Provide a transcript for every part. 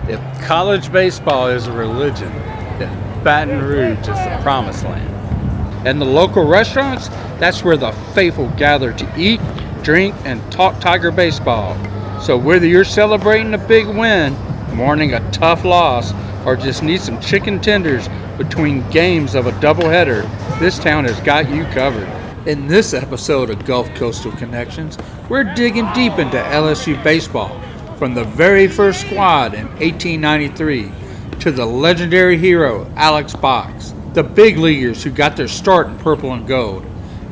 If college baseball is a religion, then Baton Rouge is the promised land. And the local restaurants, that's where the faithful gather to eat, drink, and talk Tiger baseball. So whether you're celebrating a big win, mourning a tough loss, or just need some chicken tenders between games of a doubleheader, this town has got you covered. In this episode of Gulf Coastal Connections, we're digging deep into LSU baseball, from the very first squad in 1893 to the legendary hero Alex Box, the big leaguers who got their start in purple and gold,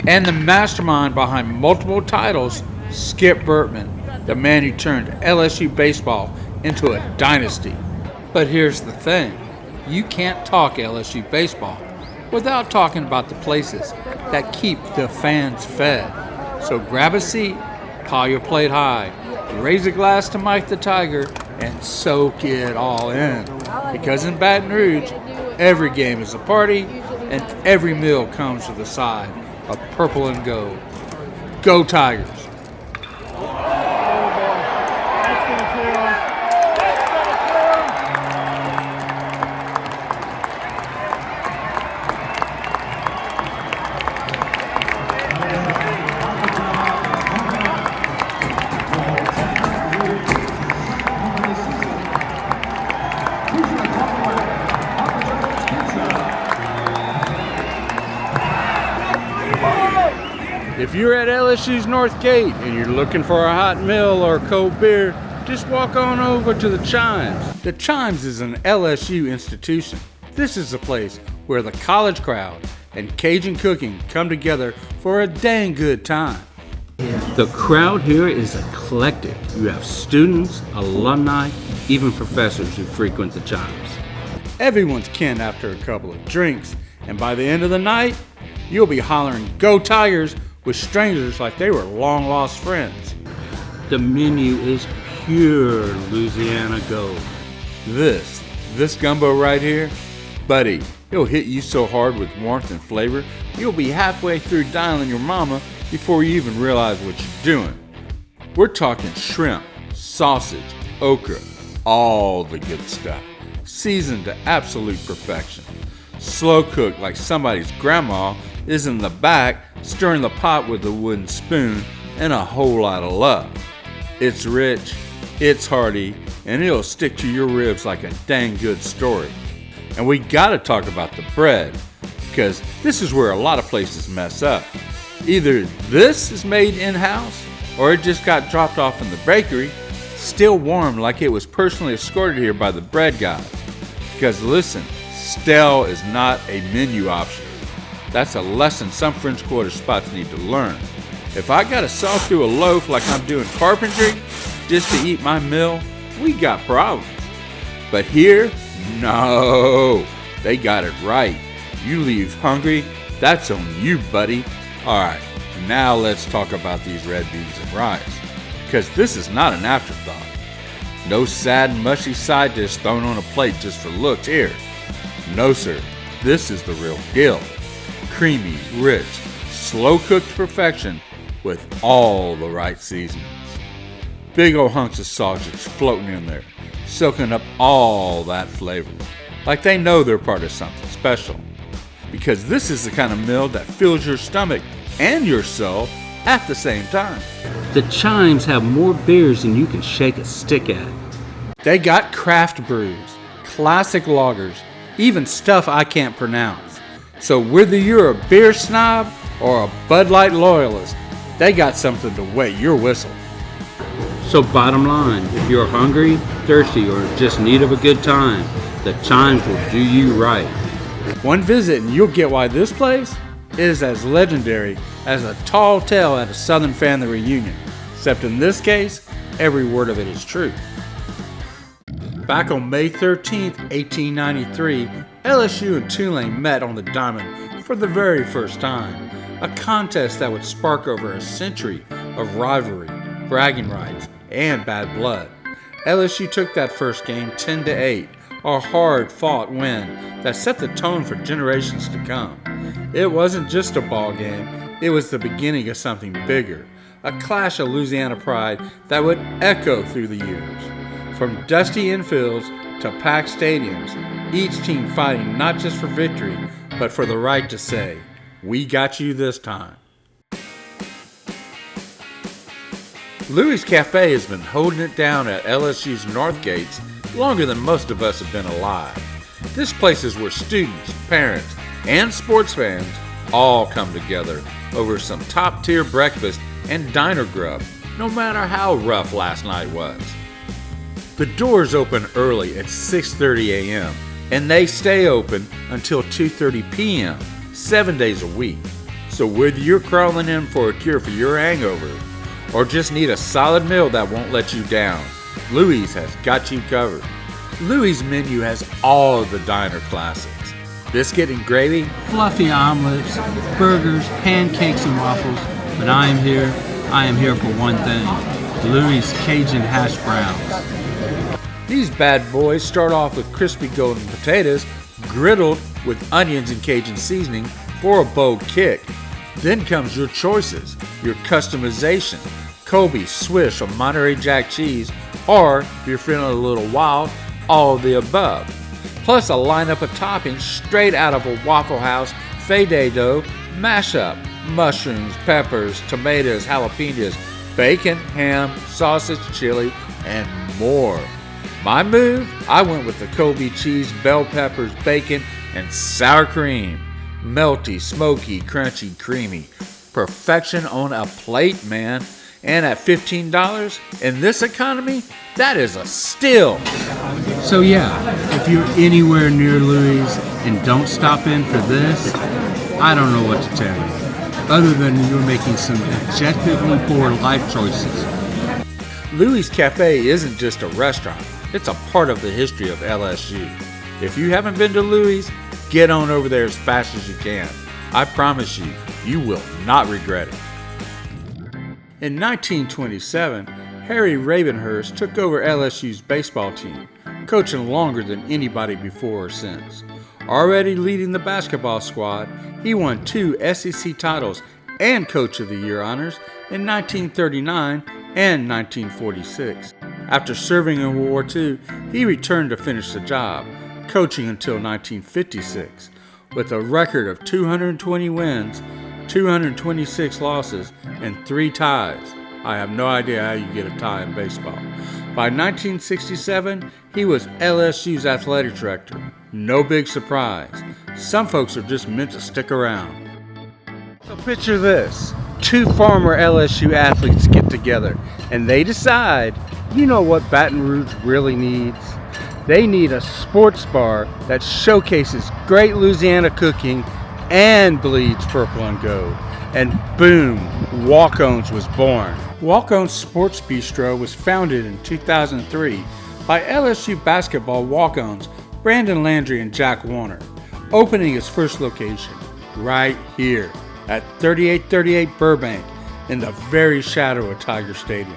and the mastermind behind multiple titles, Skip Bertman, the man who turned LSU baseball into a dynasty. But here's the thing, you can't talk LSU baseball without talking about the places that keep the fans fed. So grab a seat, pile your plate high, raise a glass to Mike the Tiger, and soak it all in. Because in Baton Rouge, every game is a party, and every meal comes with a side of purple and gold. Go Tigers! If you're at LSU's North Gate and you're looking for a hot meal or a cold beer, just walk on over to the Chimes. The Chimes is an LSU institution. This is a place where the college crowd and Cajun cooking come together for a dang good time. The crowd here is eclectic. You have students, alumni, even professors who frequent the Chimes. Everyone's kin after a couple of drinks, and by the end of the night, you'll be hollering, "Go Tigers!" with strangers like they were long-lost friends. The menu is pure Louisiana gold. This gumbo right here, buddy, it'll hit you so hard with warmth and flavor, you'll be halfway through dialing your mama before you even realize what you're doing. We're talking shrimp, sausage, okra, all the good stuff, seasoned to absolute perfection. Slow cooked like somebody's grandma is in the back stirring the pot with a wooden spoon and a whole lot of love. It's rich, it's hearty, and it'll stick to your ribs like a dang good story. And we gotta talk about the bread, because this is where a lot of places mess up. Either this is made in-house, or it just got dropped off in the bakery, still warm like it was personally escorted here by the bread guy. Because listen, stale is not a menu option. That's a lesson some French Quarter spots need to learn. If I gotta saw through a loaf like I'm doing carpentry just to eat my meal, we got problems. But here, no, they got it right. You leave hungry, that's on you, buddy. Alright, now let's talk about these red beans and rice. Because this is not an afterthought. No sad, mushy side dish thrown on a plate just for looks here. No sir, this is the real deal. Creamy, rich, slow-cooked perfection with all the right seasonings. Big old hunks of sausage floating in there, soaking up all that flavor, like they know they're part of something special. Because this is the kind of meal that fills your stomach and your soul at the same time. The Chimes have more beers than you can shake a stick at. They got craft brews, classic lagers, even stuff I can't pronounce. So whether you're a beer snob or a Bud Light loyalist, they got something to wet your whistle. So bottom line, if you're hungry, thirsty, or just in need of a good time, the Chimes will do you right. One visit and you'll get why this place is as legendary as a tall tale at a Southern family reunion. Except in this case, every word of it is true. Back on May 13th, 1893, LSU and Tulane met on the diamond for the very first time, a contest that would spark over a century of rivalry, bragging rights, and bad blood. LSU took that first game 10-8, a hard-fought win that set the tone for generations to come. It wasn't just a ball game, it was the beginning of something bigger, a clash of Louisiana pride that would echo through the years. From dusty infields to packed stadiums, each team fighting not just for victory, but for the right to say, "We got you this time." Louie's Cafe has been holding it down at LSU's North Gates longer than most of us have been alive. This place is where students, parents, and sports fans all come together over some top-tier breakfast and diner grub, no matter how rough last night was. The doors open early at 6:30 a.m., and they stay open until 2:30 p.m., 7 days a week. So whether you're crawling in for a cure for your hangover, or just need a solid meal that won't let you down, Louie's has got you covered. Louie's menu has all of the diner classics: biscuit and gravy, fluffy omelets, burgers, pancakes, and waffles. But I am here for one thing: Louie's Cajun hash browns. These bad boys start off with crispy golden potatoes griddled with onions and Cajun seasoning for a bold kick. Then comes your choices, your customization: Colby, Swiss, or Monterey Jack cheese, or if you're feeling a little wild, all of the above. Plus a lineup of toppings straight out of a Waffle House fade dough mashup: mushrooms, peppers, tomatoes, jalapenos, bacon, ham, sausage, chili, and more. My move? I went with the Colby cheese, bell peppers, bacon, and sour cream. Melty, smoky, crunchy, creamy. Perfection on a plate, man. And at $15 in this economy, that is a steal. So yeah, if you're anywhere near Louie's and don't stop in for this, I don't know what to tell you, other than you're making some objectively poor life choices. Louie's Cafe isn't just a restaurant, it's a part of the history of LSU. If you haven't been to Louie's, get on over there as fast as you can. I promise you, you will not regret it. In 1927, Harry Ravenhurst took over LSU's baseball team, coaching longer than anybody before or since. Already leading the basketball squad, he won 2 SEC titles and Coach of the Year honors in 1939 and 1946. After serving in World War II, he returned to finish the job, coaching until 1956, with a record of 220 wins, 226 losses, and 3 ties. I have no idea how you get a tie in baseball. By 1967, he was LSU's athletic director. No big surprise. Some folks are just meant to stick around. So picture this. 2 former LSU athletes get together and they decide, you know what Baton Rouge really needs? They need a sports bar that showcases great Louisiana cooking and bleeds purple and gold. And boom, Walk-Ons was born. Walk-Ons Sports Bistreaux was founded in 2003 by LSU basketball walk-ons Brandon Landry and Jack Warner, opening its first location right here at 3838 Burbank in the very shadow of Tiger Stadium.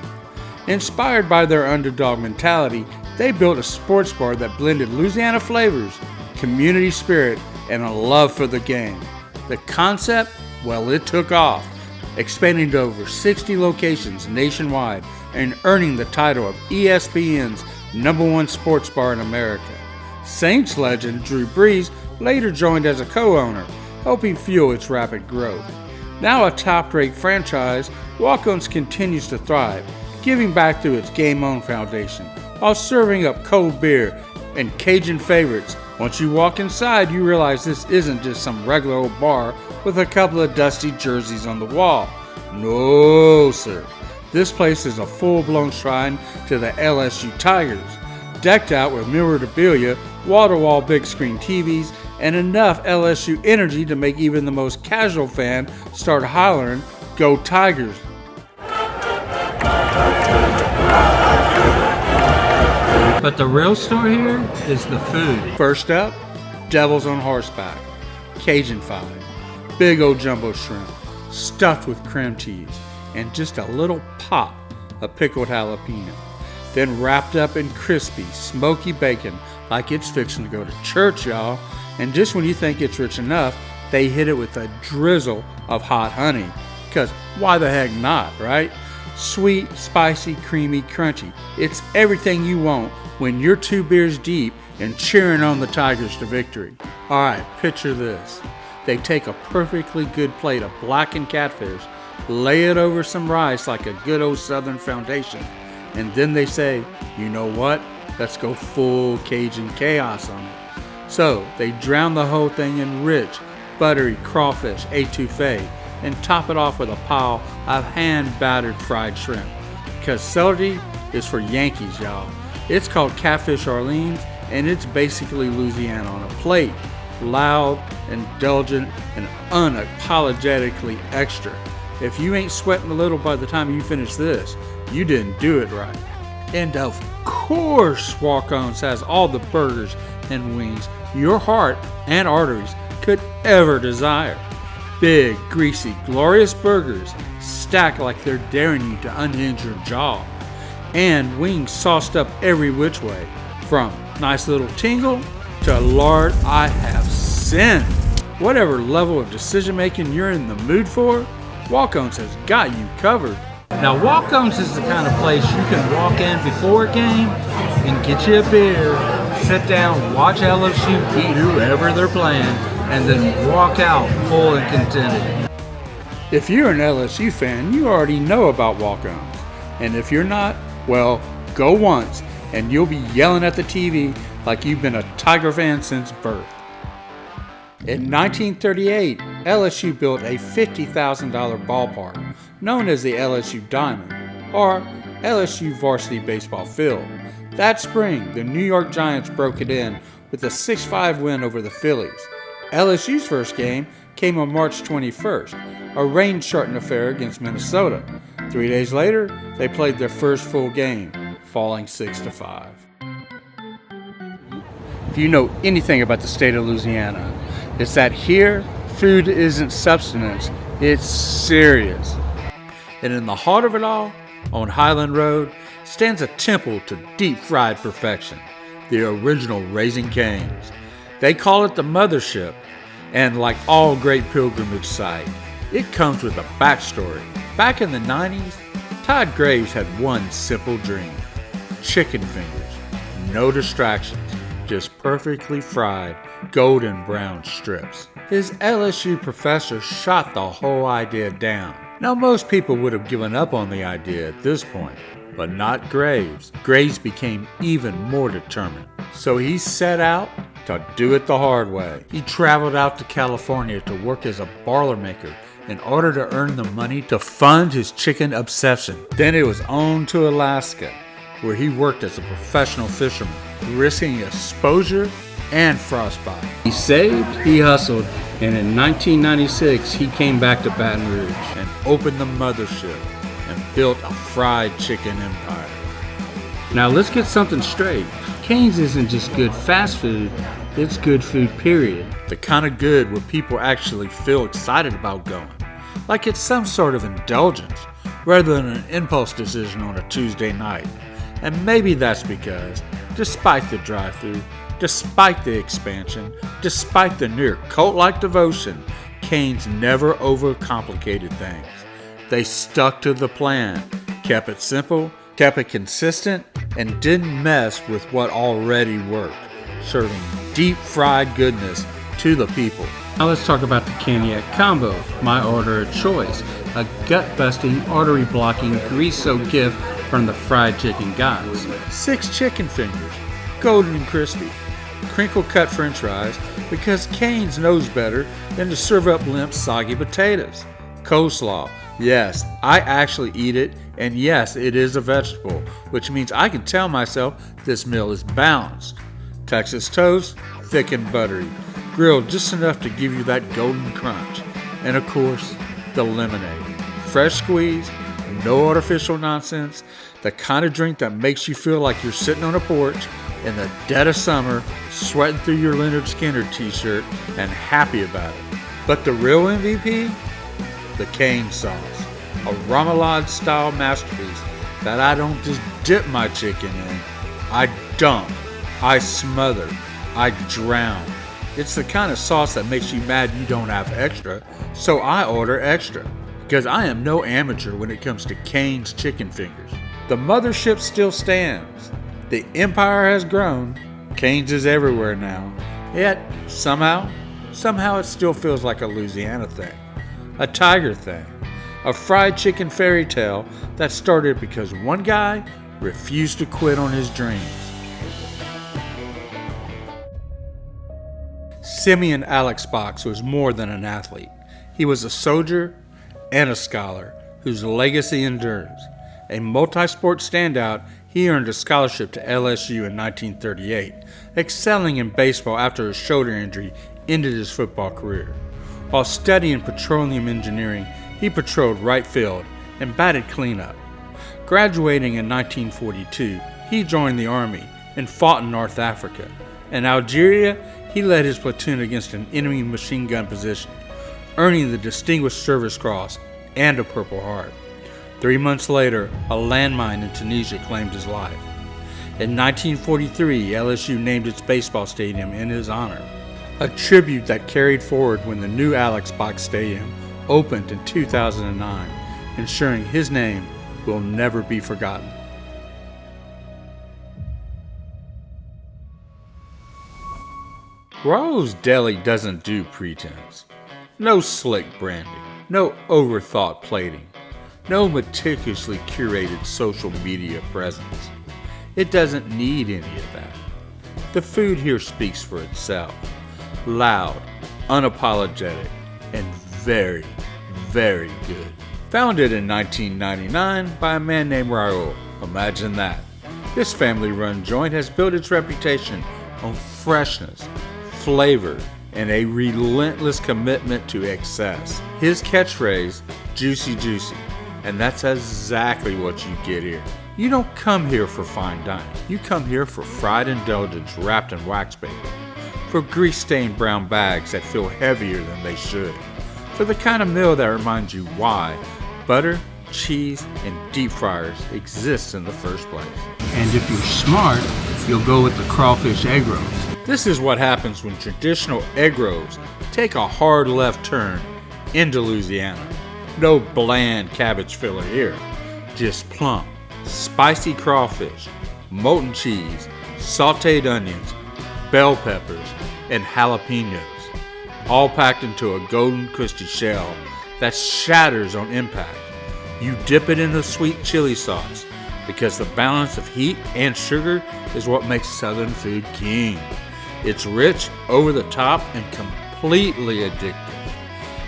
Inspired by their underdog mentality, they built a sports bar that blended Louisiana flavors, community spirit, and a love for the game. The concept? Well, it took off, expanding to over 60 locations nationwide and earning the title of ESPN's #1 sports bar in America. Saints legend Drew Brees later joined as a co-owner, helping fuel its rapid growth. Now a top-rate franchise, Walk-Ons continues to thrive, giving back through its Game On Foundation, while serving up cold beer and Cajun favorites. Once you walk inside, you realize this isn't just some regular old bar with a couple of dusty jerseys on the wall. No, sir. This place is a full-blown shrine to the LSU Tigers, decked out with memorabilia, wall-to-wall big-screen TVs, and enough LSU energy to make even the most casual fan start hollering, "Go Tigers!" But the real story here is the food. First up, Devils on Horseback, Cajun Five, big old jumbo shrimp, stuffed with cream cheese, and just a little pop of pickled jalapeno. Then wrapped up in crispy, smoky bacon like it's fixing to go to church, y'all. And just when you think it's rich enough, they hit it with a drizzle of hot honey. Because why the heck not, right? Sweet, spicy, creamy, crunchy. It's everything you want when you're 2 beers deep and cheering on the Tigers to victory. Alright, picture this. They take a perfectly good plate of blackened catfish, lay it over some rice like a good old Southern foundation, and then they say, you know what? Let's go full Cajun chaos on it. So they drown the whole thing in rich, buttery crawfish étouffée and top it off with a pile of hand-battered fried shrimp. Because celery is for Yankees, y'all. It's called Catfish Orleans, and it's basically Louisiana on a plate. Loud, indulgent, and unapologetically extra. If you ain't sweating a little by the time you finish this, you didn't do it right. And of course, Walk-Ons has all the burgers and wings your heart and arteries could ever desire. Big, greasy, glorious burgers stacked like they're daring you to unhinge your jaw. And wings sauced up every which way, from nice little tingle to Lord, I have sinned. Whatever level of decision making you're in the mood for, Walk-Ons has got you covered. Now, Walk-Ons is the kind of place you can walk in before a game and get you a beer, sit down, watch LSU beat whoever they're playing, and then walk out full and contented. If you're an LSU fan, you already know about Walk-Ons. And if you're not, well, go once and you'll be yelling at the TV like you've been a Tiger fan since birth. In 1938, LSU built a $50,000 ballpark known as the LSU Diamond, or LSU Varsity Baseball Field. That spring, the New York Giants broke it in with a 6-5 win over the Phillies. LSU's first game came on March 21st, a rain-shortened affair against Minnesota. 3 days later, they played their first full game, falling 6-5. If you know anything about the state of Louisiana, it's that here, food isn't substance, it's serious. And in the heart of it all, on Highland Road, stands a temple to deep-fried perfection, the original Raising Cane's. They call it the Mothership, and like all great pilgrimage site, it comes with a backstory. Back in the 90s, Todd Graves had one simple dream: chicken fingers, no distractions, just perfectly fried, golden brown strips. His LSU professor shot the whole idea down. Now, most people would have given up on the idea at this point, but not Graves. Graves became even more determined. So he set out to do it the hard way. He traveled out to California to work as a boilermaker in order to earn the money to fund his chicken obsession. Then it was on to Alaska, where he worked as a professional fisherman, risking exposure and frostbite. He saved, he hustled, and in 1996 he came back to Baton Rouge and opened the Mothership and built a fried chicken empire. Now let's get something straight. Cane's isn't just good fast food, it's good food period. The kind of good where people actually feel excited about going. Like it's some sort of indulgence, rather than an impulse decision on a Tuesday night. And maybe that's because, despite the drive-thru, despite the expansion, despite the near cult-like devotion, Cane's never overcomplicated things. They stuck to the plan, kept it simple, kept it consistent, and didn't mess with what already worked, serving deep-fried goodness to the people. Now let's talk about the Caniac Combo, my order of choice, a gut-busting, artery-blocking, grease-soaked gift from the fried chicken gods. 6 chicken fingers, golden and crispy, crinkle-cut french fries, because Cane's knows better than to serve up limp, soggy potatoes. Coleslaw, yes, I actually eat it, and yes, it is a vegetable, which means I can tell myself this meal is balanced. Texas toast, thick and buttery, grilled just enough to give you that golden crunch. And of course, the lemonade. Fresh squeezed, no artificial nonsense, the kind of drink that makes you feel like you're sitting on a porch in the dead of summer, sweating through your Leonard Skinner t-shirt and happy about it. But the real MVP? The cane sauce. A remoulade-style masterpiece that I don't just dip my chicken in, I dunk, I smother, I drown. It's the kind of sauce that makes you mad you don't have extra, so I order extra. because I am no amateur when it comes to Cane's chicken fingers. The Mothership still stands. The empire has grown. Cane's is everywhere now. Yet, somehow it still feels like a Louisiana thing. A Tiger thing. A fried chicken fairy tale that started because one guy refused to quit on his dreams. Simeon Alex Box was more than an athlete. He was a soldier and a scholar whose legacy endures. A multi-sport standout, he earned a scholarship to LSU in 1938, excelling in baseball after a shoulder injury ended his football career. While studying petroleum engineering, he patrolled right field and batted cleanup. Graduating in 1942, he joined the Army and fought in North Africa. In Algeria, he led his platoon against an enemy machine gun position, earning the Distinguished Service Cross and a Purple Heart. 3 months later, a landmine in Tunisia claimed his life. In 1943, LSU named its baseball stadium in his honor, a tribute that carried forward when the new Alex Box Stadium opened in 2009, ensuring his name will never be forgotten. Roul's Deli doesn't do pretense. No slick branding, no overthought plating, no meticulously curated social media presence. It doesn't need any of that. The food here speaks for itself. Loud, unapologetic, and very, very good. Founded in 1999 by a man named Roul. Imagine that. This family-run joint has built its reputation on freshness, flavor, and a relentless commitment to excess. His catchphrase, juicy juicy, and that's exactly what you get here. You don't come here for fine dining. You come here for fried indulgence wrapped in wax paper, for grease-stained brown bags that feel heavier than they should, for the kind of meal that reminds you why butter, cheese, and deep fryers exist in the first place. And if you're smart, you'll go with the crawfish egg rolls. This is what happens when traditional egg rolls take a hard left turn into Louisiana. No bland cabbage filler here, just plump, spicy crawfish, molten cheese, sauteed onions, bell peppers, and jalapenos, all packed into a golden crispy shell that shatters on impact. You dip it in the sweet chili sauce because the balance of heat and sugar is what makes Southern food king. It's rich, over the top, and completely addictive.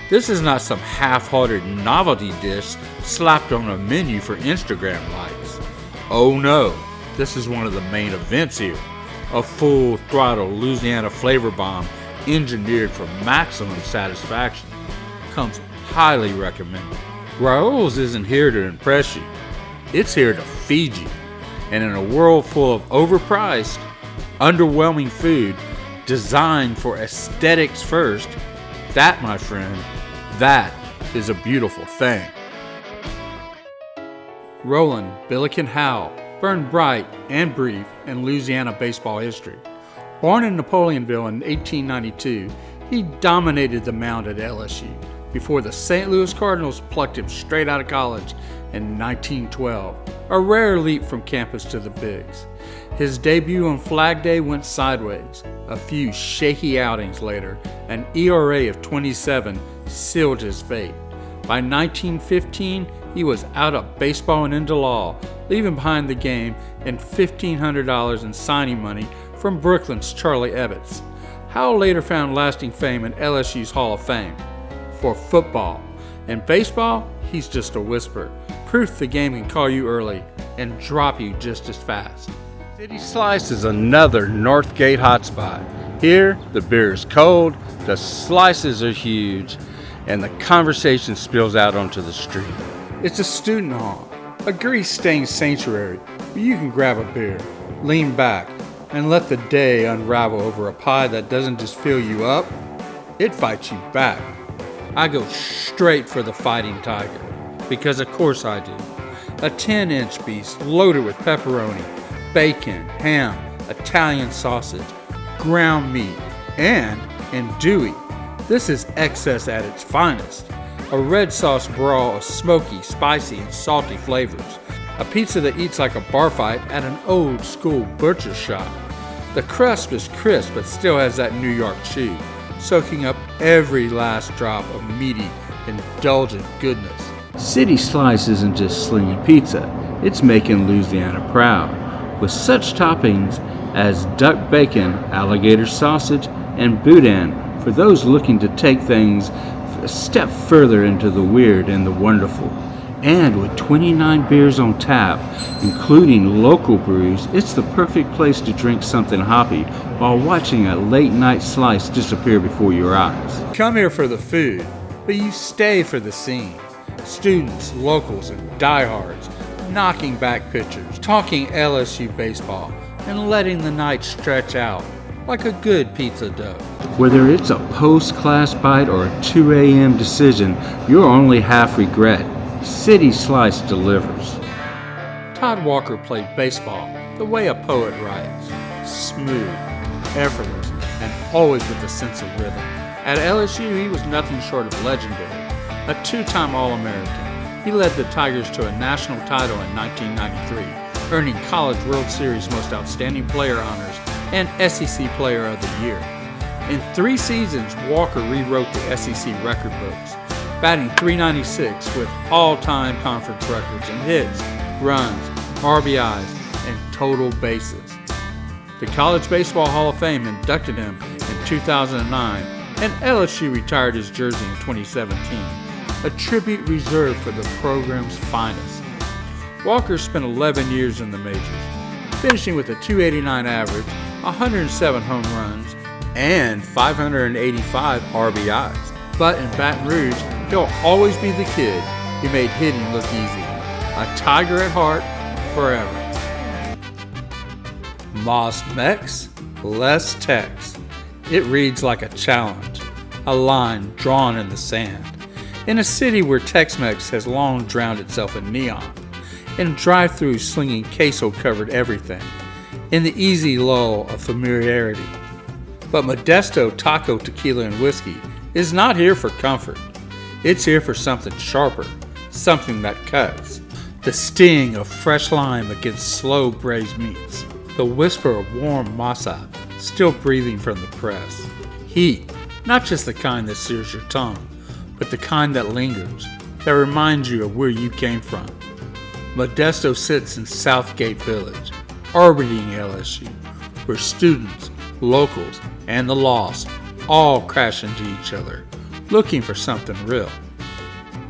This is not some half-hearted novelty dish slapped on a menu for Instagram likes. Oh no, this is one of the main events here. A full-throttle Louisiana flavor bomb engineered for maximum satisfaction. Comes highly recommended. Roul's isn't here to impress you. It's here to feed you. And in a world full of overpriced, underwhelming food designed for aesthetics first, that, my friend, that is a beautiful thing. Roland Billiken Howell burned bright and brief in Louisiana baseball history. Born in Napoleonville in 1892, he dominated the mound at LSU before the St. Louis Cardinals plucked him straight out of college in 1912, a rare leap from campus to the bigs. His debut on Flag Day went sideways. A few shaky outings later, an ERA of 27 sealed his fate. By 1915, he was out of baseball and into law, leaving behind the game and $1,500 in signing money from Brooklyn's Charlie Ebbets. Howell later found lasting fame in LSU's Hall of Fame. For football. In baseball, he's just a whisper. Proof the game can call you early and drop you just as fast. City Slice is another Northgate hotspot. Here, the beer is cold, the slices are huge, and the conversation spills out onto the street. It's a student hall, a grease-stained sanctuary where you can grab a beer, lean back, and let the day unravel over a pie that doesn't just fill you up, it fights you back. I go straight for the Fighting Tiger, because of course I do. A 10-inch beast loaded with pepperoni, bacon, ham, Italian sausage, ground meat, and andouille. This is excess at its finest. a red sauce brawl of smoky, spicy, and salty flavors. A pizza that eats like a bar fight at an old school butcher shop. The crust is crisp but still has that New York chew, soaking up every last drop of meaty, indulgent goodness. City Slice isn't just slinging pizza, it's making Louisiana proud, with such toppings as duck bacon, alligator sausage, and boudin for those looking to take things a step further into the weird and the wonderful. And with 29 beers on tap, including local brews, it's the perfect place to drink something hoppy while watching a late night slice disappear before your eyes. Come here for the food, but you stay for the scene. Students, locals, and diehards knocking back pitchers, talking LSU baseball, and letting the night stretch out like a good pizza dough. Whether it's a post-class bite or a 2 a.m. decision, you're only half regret. City Slice delivers. Todd Walker played baseball the way a poet writes, smooth, effortless, and always with a sense of rhythm. At LSU, he was nothing short of legendary, a 2-time All-American. He led the Tigers to a national title in 1993, earning College World Series Most Outstanding Player honors and SEC Player of the Year. In 3 seasons, Walker rewrote the SEC record books, batting .396 with all-time conference records in hits, runs, RBIs, and total bases. The College Baseball Hall of Fame inducted him in 2009, and LSU retired his jersey in 2017, a tribute reserved for the program's finest. Walker spent 11 years in the majors, finishing with a .289 average, 107 home runs, and 585 RBIs. But in Baton Rouge, he'll always be the kid who made hitting look easy. A Tiger at heart, forever. Moss Mex, less Tex. It reads like a challenge, a line drawn in the sand. In a city where Tex-Mex has long drowned itself in neon, and drive-thrus slinging queso-covered everything, in the easy lull of familiarity. But Medesto Taco Tequila and Whiskey is not here for comfort. It's here for something sharper, something that cuts. The sting of fresh lime against slow braised meats. The whisper of warm masa still breathing from the press. Heat, not just the kind that sears your tongue, but the kind that lingers, that reminds you of where you came from. Medesto sits in Southgate Village, orbiting LSU, where students, locals, and the lost all crash into each other, looking for something real.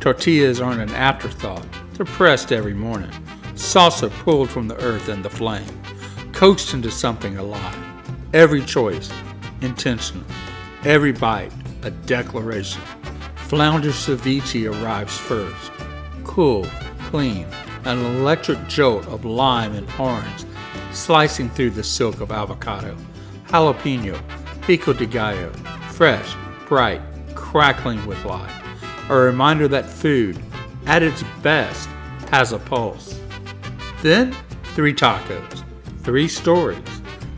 Tortillas aren't an afterthought. They're pressed every morning. Salsa pulled from the earth and the flame, coaxed into something alive. Every choice, intentional. Every bite, a declaration. Flounder ceviche arrives first. Cool, clean, an electric jolt of lime and orange slicing through the silk of avocado. Jalapeno, pico de gallo, fresh, bright, crackling with life. A reminder that food, at its best, has a pulse. Then, 3 tacos, 3 stories,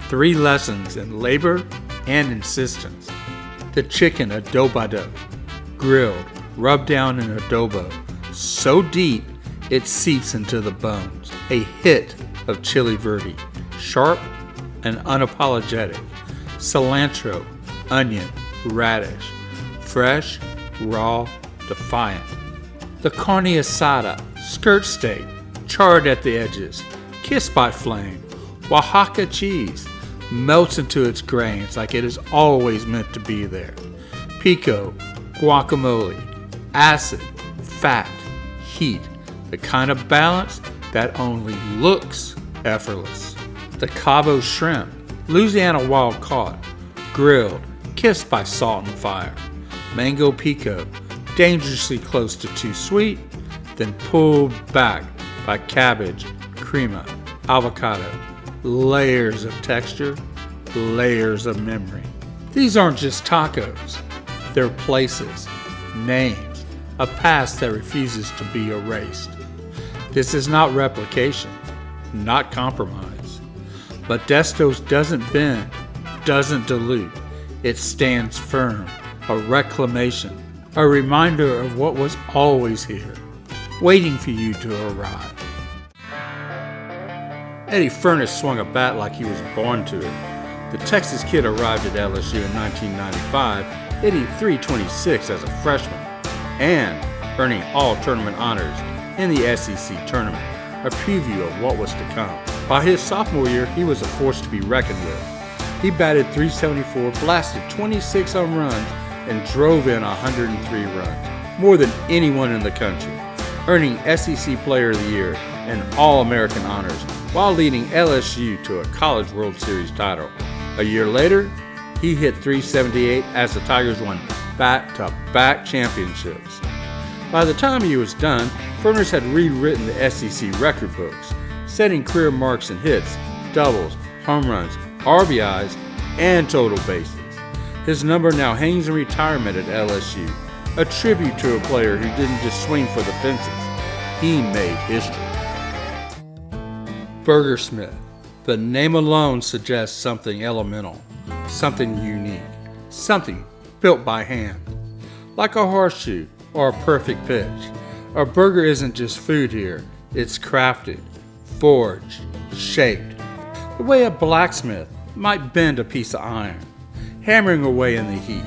3 lessons in labor and insistence. The chicken adobado, grilled, rubbed down in adobo, so deep it seeps into the bones. A hit of chili verde, sharp and unapologetic. Cilantro, onion, radish, fresh, raw, defiant. The carne asada, skirt steak, charred at the edges, kissed by flame. Oaxaca cheese melts into its grains like it is always meant to be there. Pico, guacamole, acid, fat, heat, the kind of balance that only looks effortless. The Cabo shrimp, Louisiana wild caught, grilled, kissed by salt and fire. Mango pico, dangerously close to too sweet, then pulled back by cabbage, crema, avocado, layers of texture, layers of memory. These aren't just tacos, they're places, names, a past that refuses to be erased. This is not replication, not compromise. Modesto's doesn't bend, doesn't dilute, it stands firm, a reclamation, a reminder of what was always here, waiting for you to arrive. Eddie Furness swung a bat like he was born to it. The Texas kid arrived at LSU in 1995, hitting .326 as a freshman, and earning all tournament honors in the SEC tournament, a preview of what was to come. By his sophomore year, he was a force to be reckoned with. He batted .374, blasted 26 home runs, and drove in 103 runs, more than anyone in the country, earning SEC Player of the Year and All-American honors, while leading LSU to a College World Series title. A year later, he hit .378 as the Tigers won back-to-back championships. By the time he was done, Furness had rewritten the SEC record books, setting career marks in hits, doubles, home runs, RBIs, and total bases. His number now hangs in retirement at LSU, a tribute to a player who didn't just swing for the fences. He made history. Burgersmith. The name alone suggests something elemental, something unique, something built by hand. Like a horseshoe or a perfect pitch, a burger isn't just food here, it's crafted, forged, shaped. The way a blacksmith might bend a piece of iron, hammering away in the heat,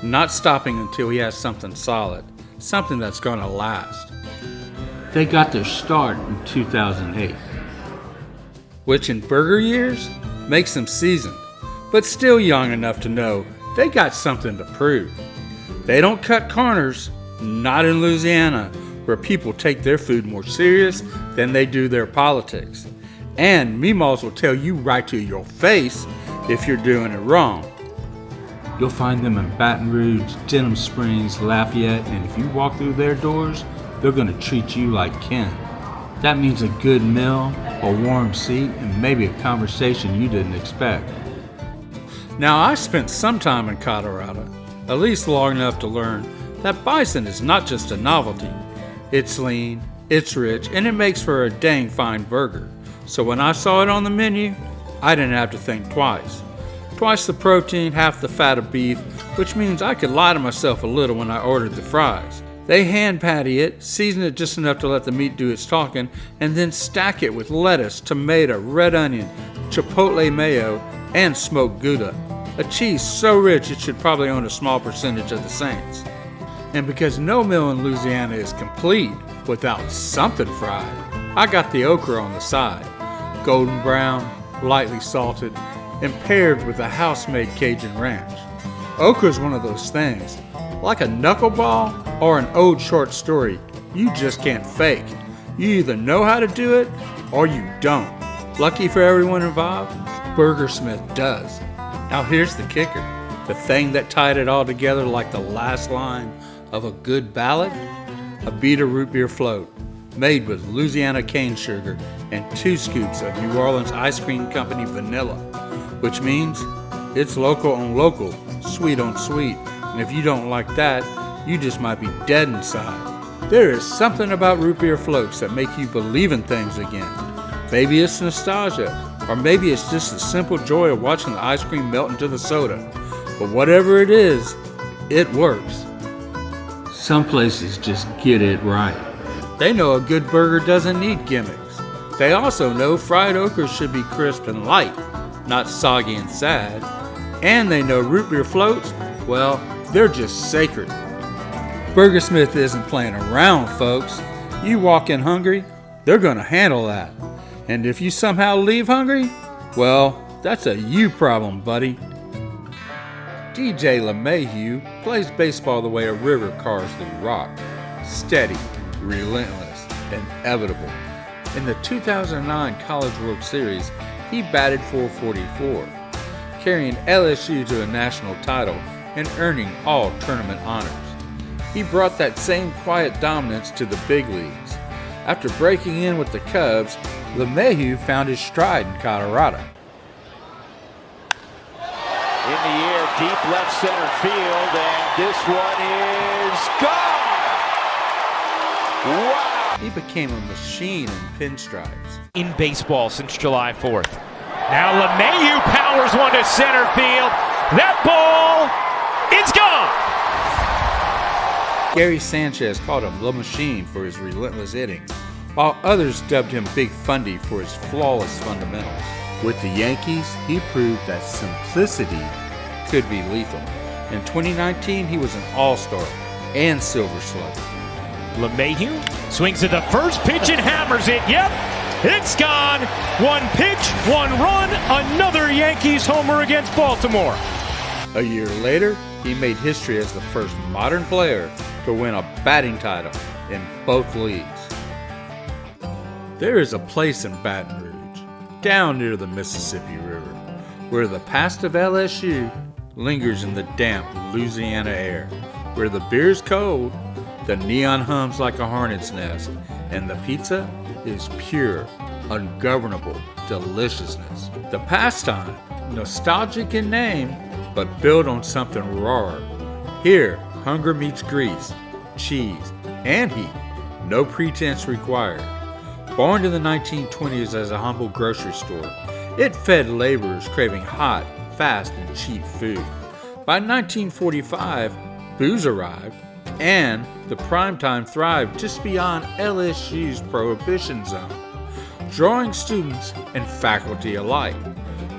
not stopping until he has something solid, something that's gonna last. They got their start in 2008. Which in burger years makes them seasoned, but still young enough to know they got something to prove. They don't cut corners, not in Louisiana, where people take their food more serious than they do their politics. And Meemaws will tell you right to your face if you're doing it wrong. You'll find them in Baton Rouge, Denham Springs, Lafayette, and if you walk through their doors, they're gonna treat you like kin. That means a good meal, a warm seat, and maybe a conversation you didn't expect. Now, I spent some time in Colorado, at least long enough to learn that bison is not just a novelty. It's lean, it's rich, and it makes for a dang fine burger. So when I saw it on the menu, I didn't have to think twice. Twice the protein, half the fat of beef, which means I could lie to myself a little when I ordered the fries. They hand patty it, season it just enough to let the meat do its talking, and then stack it with lettuce, tomato, red onion, chipotle mayo, and smoked Gouda. A cheese so rich it should probably own a small percentage of the Saints. And because no meal in Louisiana is complete without something fried, I got the okra on the side. Golden brown, lightly salted, and paired with a house-made Cajun ranch. Okra is one of those things, like a knuckleball or an old short story, you just can't fake. You either know how to do it or you don't. Lucky for everyone involved, Burgersmith does. Now here's the kicker, the thing that tied it all together like the last line of a good ballad, a Beta root beer float made with Louisiana cane sugar and 2 scoops of New Orleans Ice Cream Company vanilla, which means it's local on local, sweet on sweet. And if you don't like that, you just might be dead inside. There is something about root beer floats that make you believe in things again. Maybe it's nostalgia, or maybe it's just the simple joy of watching the ice cream melt into the soda. But whatever it is, it works. Some places just get it right. They know a good burger doesn't need gimmicks. They also know fried okra should be crisp and light, not soggy and sad. And they know root beer floats, well, they're just sacred. Burgersmith isn't playing around, folks. You walk in hungry, they're gonna handle that. And if you somehow leave hungry, well, that's a you problem, buddy. DJ LeMahieu plays baseball the way a river carves through rock. Steady, relentless, inevitable. In the 2009 College World Series, he batted .444, carrying LSU to a national title and earning all tournament honors. He brought that same quiet dominance to the big leagues. After breaking in with the Cubs, LeMahieu found his stride in Colorado. In the air, deep left center field, and this one is gone! Wow! He became a machine in pinstripes. In baseball since July 4th. Now LeMahieu powers one to center field. That ball is gone! Gary Sanchez called him La Machine for his relentless hitting, while others dubbed him Big Fundy for his flawless fundamentals. With the Yankees, he proved that simplicity could be lethal. In 2019, he was an All-Star and Silver Slugger. LeMahieu swings at the first pitch and hammers it. Yep, it's gone. One pitch, one run, another Yankees homer against Baltimore. A year later, he made history as the first modern player to win a batting title in both leagues. There is a place in Baton Rouge, down near the Mississippi River, where the past of LSU lingers in the damp Louisiana air, where the beer's cold, the neon hums like a hornet's nest, and the pizza is pure, ungovernable deliciousness. The Pastime, nostalgic in name, but built on something rawer. Here, hunger meets grease, cheese, and heat. No pretense required. Born in the 1920s as a humble grocery store, it fed laborers craving hot, fast, and cheap food. By 1945, booze arrived, and the primetime thrived just beyond LSU's prohibition zone, drawing students and faculty alike.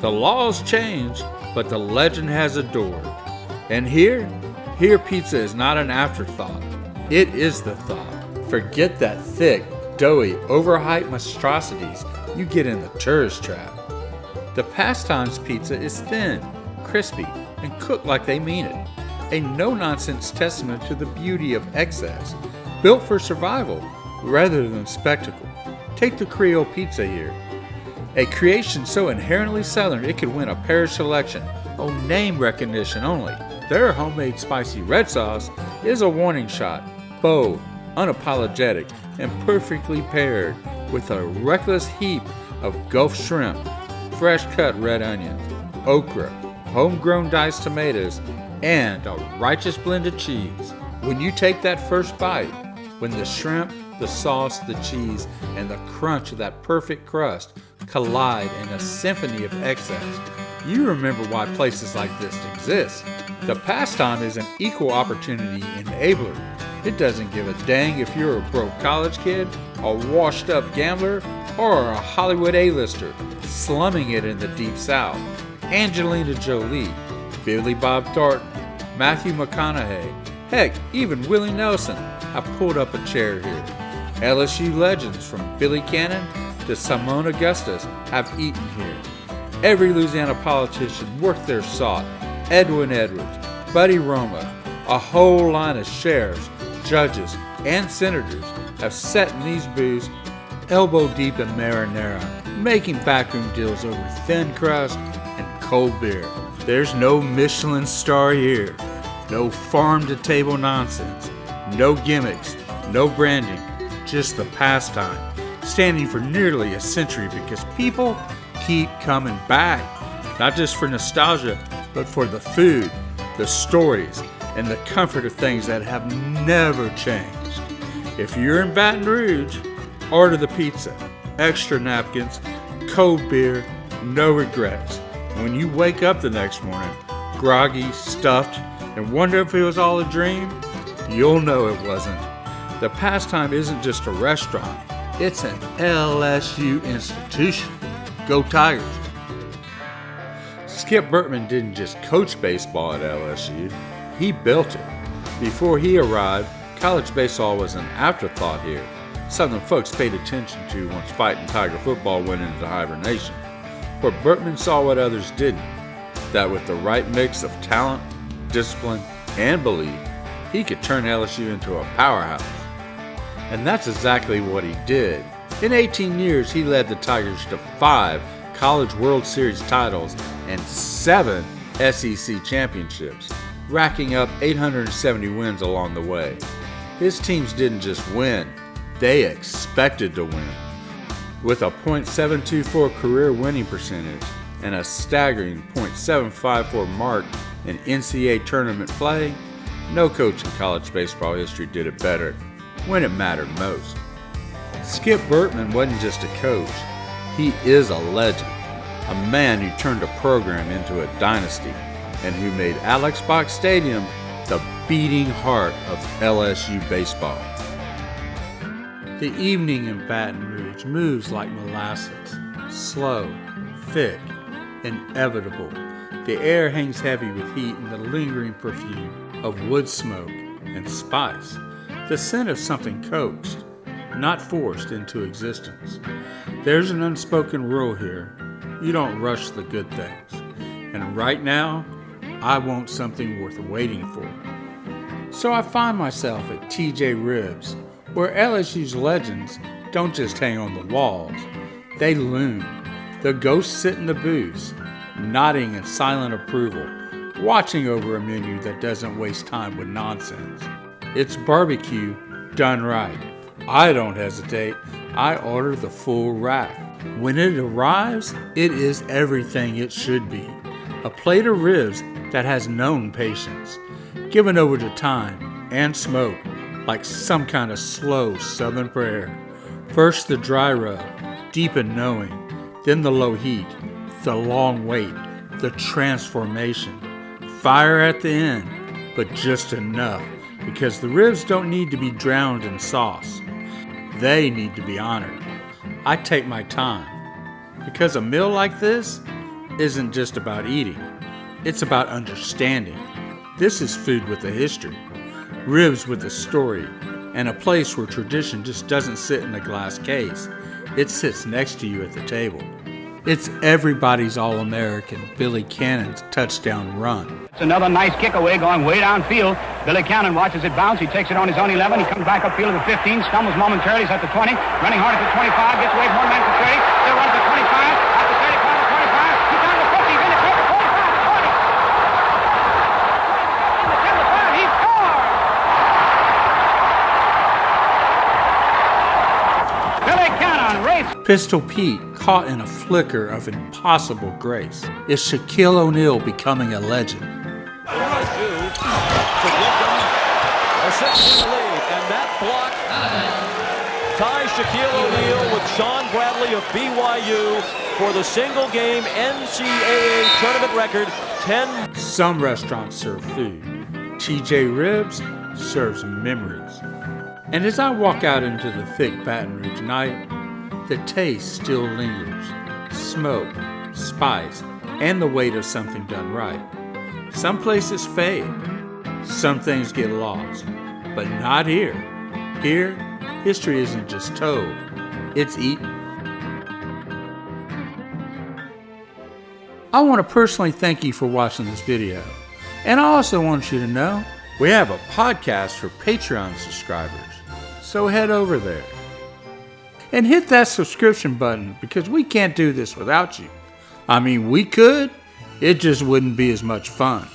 The laws changed, but the legend has endured. And here pizza is not an afterthought. It is the thought. Forget that thick, doughy, overhyped monstrosities you get in the tourist trap. The Pastime's pizza is thin, crispy, and cooked like they mean it. A no-nonsense testament to the beauty of excess, built for survival rather than spectacle. Take the Creole pizza here. A creation so inherently Southern it could win a parish selection, on name recognition only. Their homemade spicy red sauce is a warning shot, bold, unapologetic, and perfectly paired with a reckless heap of Gulf shrimp, fresh cut red onions, okra, homegrown diced tomatoes, and a righteous blend of cheese. When you take that first bite, when the shrimp, the sauce, the cheese, and the crunch of that perfect crust collide in a symphony of excess, you remember why places like this exist. The Pastime is an equal opportunity enabler. It doesn't give a dang if you're a broke college kid, a washed up gambler, or a Hollywood A-lister slumming it in the Deep South. Angelina Jolie, Billy Bob Thornton, Matthew McConaughey, heck, even Willie Nelson have pulled up a chair here. LSU legends from Billy Cannon to Simone Augustus have eaten here. Every Louisiana politician worth their salt, Edwin Edwards, Buddy Roma, a whole line of sheriffs, judges, and senators have sat in these booths elbow deep in marinara, making backroom deals over thin crust and cold beer. There's no Michelin star here, no farm-to-table nonsense, no gimmicks, no branding, just the Pastime, standing for nearly a century because people keep coming back, not just for nostalgia, but for the food, the stories, and the comfort of things that have never changed. If you're in Baton Rouge, order the pizza, extra napkins, cold beer, no regrets. When you wake up the next morning, groggy, stuffed, and wonder if it was all a dream, you'll know it wasn't. The Pastime isn't just a restaurant, it's an LSU institution. Go Tigers! Skip Bertman didn't just coach baseball at LSU, he built it. Before he arrived, college baseball was an afterthought here, something folks paid attention to once fighting Tiger football went into hibernation. But Bertman saw what others didn't, that with the right mix of talent, discipline, and belief, he could turn LSU into a powerhouse. And that's exactly what he did. In 18 years, he led the Tigers to 5 College World Series titles and 7 SEC championships, racking up 870 wins along the way. His teams didn't just win, they expected to win. With a .724 career winning percentage and a staggering .754 mark in NCAA tournament play, no coach in college baseball history did it better when it mattered most. Skip Bertman wasn't just a coach, he is a legend, a man who turned a program into a dynasty and who made Alex Box Stadium the the beating heart of LSU baseball. The evening in Baton Rouge moves like molasses, slow, thick, inevitable. The air hangs heavy with heat and the lingering perfume of wood smoke and spice, the scent of something coaxed, not forced into existence. There's an unspoken rule here: you don't rush the good things. And right now, I want something worth waiting for. So I find myself at TJ Ribs, where LSU's legends don't just hang on the walls, they loom. The ghosts sit in the booths, nodding in silent approval, watching over a menu that doesn't waste time with nonsense. It's barbecue done right. I don't hesitate. I order the full rack. When it arrives, it is everything it should be. A plate of ribs that has known patience, given over to time and smoke like some kind of slow southern prayer. First the dry rub, deep in knowing, then the low heat, the long wait, the transformation. Fire at the end, but just enough, because the ribs don't need to be drowned in sauce. They need to be honored. I take my time, because a meal like this isn't just about eating, it's about understanding. This is food with a history, ribs with a story, and a place where tradition just doesn't sit in a glass case. It sits next to you at the table. It's everybody's All-American, Billy Cannon's touchdown run. It's another nice kick away going way downfield. Billy Cannon watches it bounce. He takes it on his own 11. He comes back upfield at the 15, stumbles momentarily. He's at the 20, running hard at the 25, gets away from one man to 30, still runs at 25, at the 35 to 25. He's down to 50, he's in the 40. He scores! Billy Cannon races. Pistol Pete, caught in a flicker of impossible grace. Is Shaquille O'Neal becoming a legend? A 6-2 lead, and that block ties Shaquille O'Neal with Sean Bradley of BYU for the single game NCAA tournament record, 10. Some restaurants serve food. TJ Ribs serves memories. And as I walk out into the thick Baton Rouge night, the taste still lingers. Smoke, spice, and the weight of something done right. Some places fade. Some things get lost. But not here. Here, history isn't just told, it's eaten. I want to personally thank you for watching this video. And I also want you to know we have a podcast for Patreon subscribers. So head over there. And hit that subscription button, because we can't do this without you. I mean, we could, it just wouldn't be as much fun.